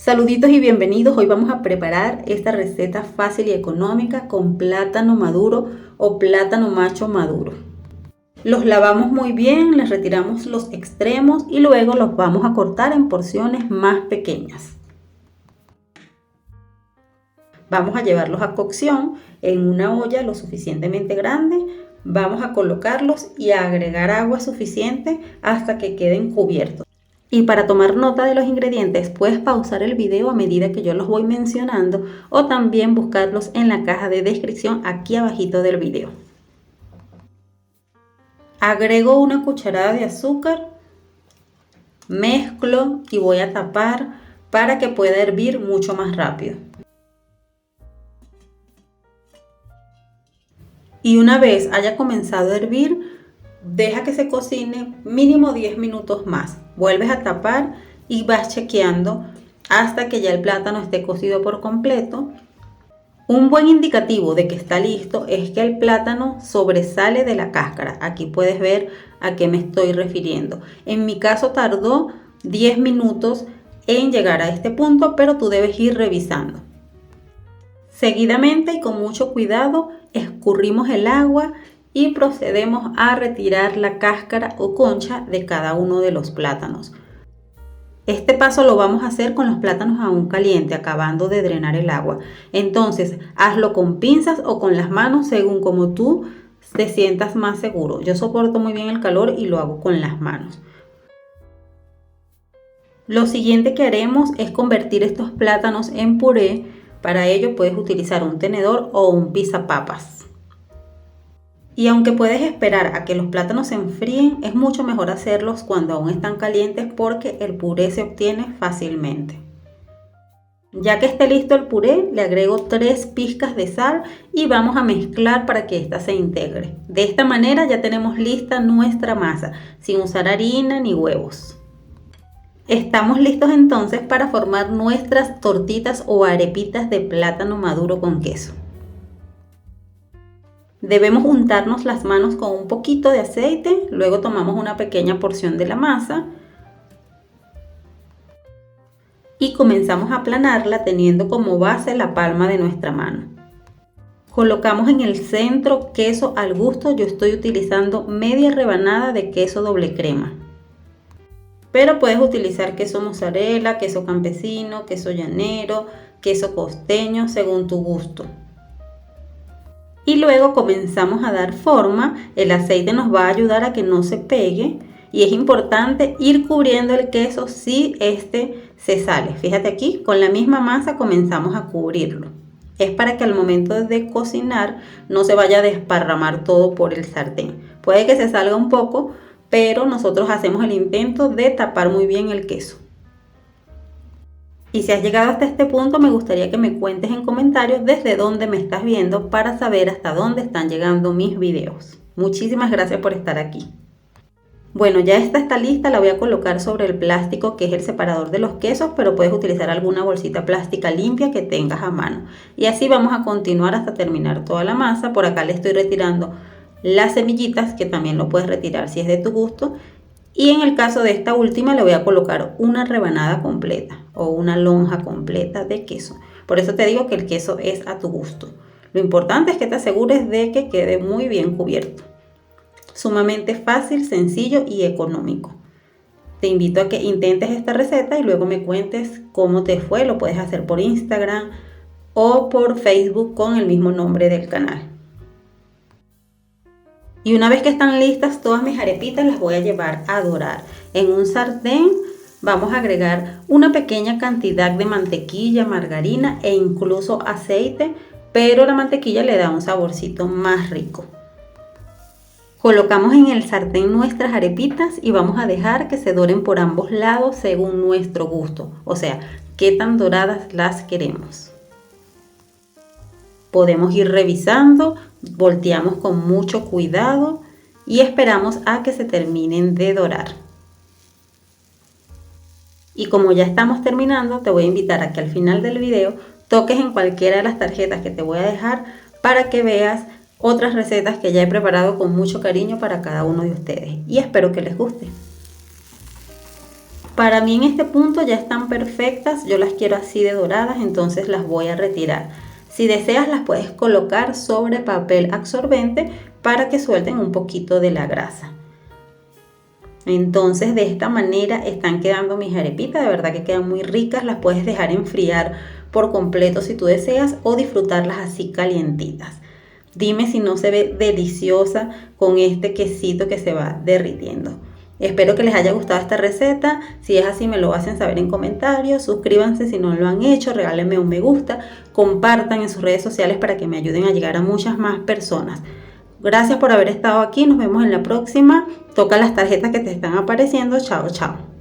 Saluditos y bienvenidos. Hoy vamos a preparar esta receta fácil y económica con plátano maduro o plátano macho maduro. Los lavamos muy bien, les retiramos los extremos y luego los vamos a cortar en porciones más pequeñas. Vamos a llevarlos a cocción en una olla lo suficientemente grande. Vamos a colocarlos y a agregar agua suficiente hasta que queden cubiertos. Y para tomar nota de los ingredientes, puedes pausar el video a medida que yo los voy mencionando o también buscarlos en la caja de descripción aquí abajito del video. Agrego una cucharada de azúcar, mezclo y voy a tapar para que pueda hervir mucho más rápido. Y una vez haya comenzado a hervir, deja que se cocine mínimo 10 minutos más. Vuelves a tapar y vas chequeando hasta que ya el plátano esté cocido por completo. Un buen indicativo de que está listo es que el plátano sobresale de la cáscara. Aquí puedes ver a qué me estoy refiriendo. En mi caso tardó 10 minutos en llegar a este punto, pero tú debes ir revisando. Seguidamente y con mucho cuidado escurrimos el agua y procedemos a retirar la cáscara o concha de cada uno de los plátanos. Este paso lo vamos a hacer con los plátanos aún caliente, acabando de drenar el agua. Entonces, hazlo con pinzas o con las manos según como tú te sientas más seguro. Yo soporto muy bien el calor y lo hago con las manos. Lo siguiente que haremos es convertir estos plátanos en puré. Para ello puedes utilizar un tenedor o un pisapapas. Y aunque puedes esperar a que los plátanos se enfríen, es mucho mejor hacerlos cuando aún están calientes porque el puré se obtiene fácilmente. Ya que esté listo el puré, le agrego 3 pizcas de sal y vamos a mezclar para que ésta se integre. De esta manera ya tenemos lista nuestra masa, sin usar harina ni huevos. Estamos listos entonces para formar nuestras tortitas o arepitas de plátano maduro con queso. Debemos untarnos las manos con un poquito de aceite, luego tomamos una pequeña porción de la masa y comenzamos a aplanarla teniendo como base la palma de nuestra mano. Colocamos en el centro queso al gusto, yo estoy utilizando media rebanada de queso doble crema. Pero puedes utilizar queso mozzarella, queso campesino, queso llanero, queso costeño, según tu gusto. Y luego comenzamos a dar forma. El aceite nos va a ayudar a que no se pegue y es importante ir cubriendo el queso si este se sale. Fíjate aquí, con la misma masa comenzamos a cubrirlo. Es para que al momento de cocinar no se vaya a desparramar todo por el sartén. Puede que se salga un poco, pero nosotros hacemos el intento de tapar muy bien el queso. Y si has llegado hasta este punto, me gustaría que me cuentes en comentarios desde dónde me estás viendo para saber hasta dónde están llegando mis videos. Muchísimas gracias por estar aquí. Bueno, ya esta está lista, la voy a colocar sobre el plástico que es el separador de los quesos, pero puedes utilizar alguna bolsita plástica limpia que tengas a mano. Y así vamos a continuar hasta terminar toda la masa. Por acá le estoy retirando las semillitas, que también lo puedes retirar si es de tu gusto. Y en el caso de esta última le voy a colocar una rebanada completa o una lonja completa de queso. Por eso te digo que el queso es a tu gusto. Lo importante es que te asegures de que quede muy bien cubierto. Sumamente fácil, sencillo y económico. Te invito a que intentes esta receta y luego me cuentes cómo te fue. Lo puedes hacer por Instagram o por Facebook con el mismo nombre del canal. Y una vez que están listas todas mis arepitas, las voy a llevar a dorar. En un sartén vamos a agregar una pequeña cantidad de mantequilla, margarina e incluso aceite, pero la mantequilla le da un saborcito más rico. Colocamos en el sartén nuestras arepitas y vamos a dejar que se doren por ambos lados según nuestro gusto, o sea, qué tan doradas las queremos. Podemos ir revisando, volteamos con mucho cuidado y esperamos a que se terminen de dorar. Y como ya estamos terminando, te voy a invitar a que al final del video toques en cualquiera de las tarjetas que te voy a dejar para que veas otras recetas que ya he preparado con mucho cariño para cada uno de ustedes. Y espero que les guste. Para mí en este punto ya están perfectas, yo las quiero así de doradas, entonces las voy a retirar. Si deseas las puedes colocar sobre papel absorbente para que suelten un poquito de la grasa. Entonces de esta manera están quedando mis arepitas, de verdad que quedan muy ricas, las puedes dejar enfriar por completo si tú deseas o disfrutarlas así calientitas. Dime si no se ve deliciosa con este quesito que se va derritiendo. Espero que les haya gustado esta receta, si es así me lo hacen saber en comentarios, suscríbanse si no lo han hecho, regálenme un me gusta, compartan en sus redes sociales para que me ayuden a llegar a muchas más personas. Gracias por haber estado aquí, nos vemos en la próxima, toca las tarjetas que te están apareciendo, chao chao.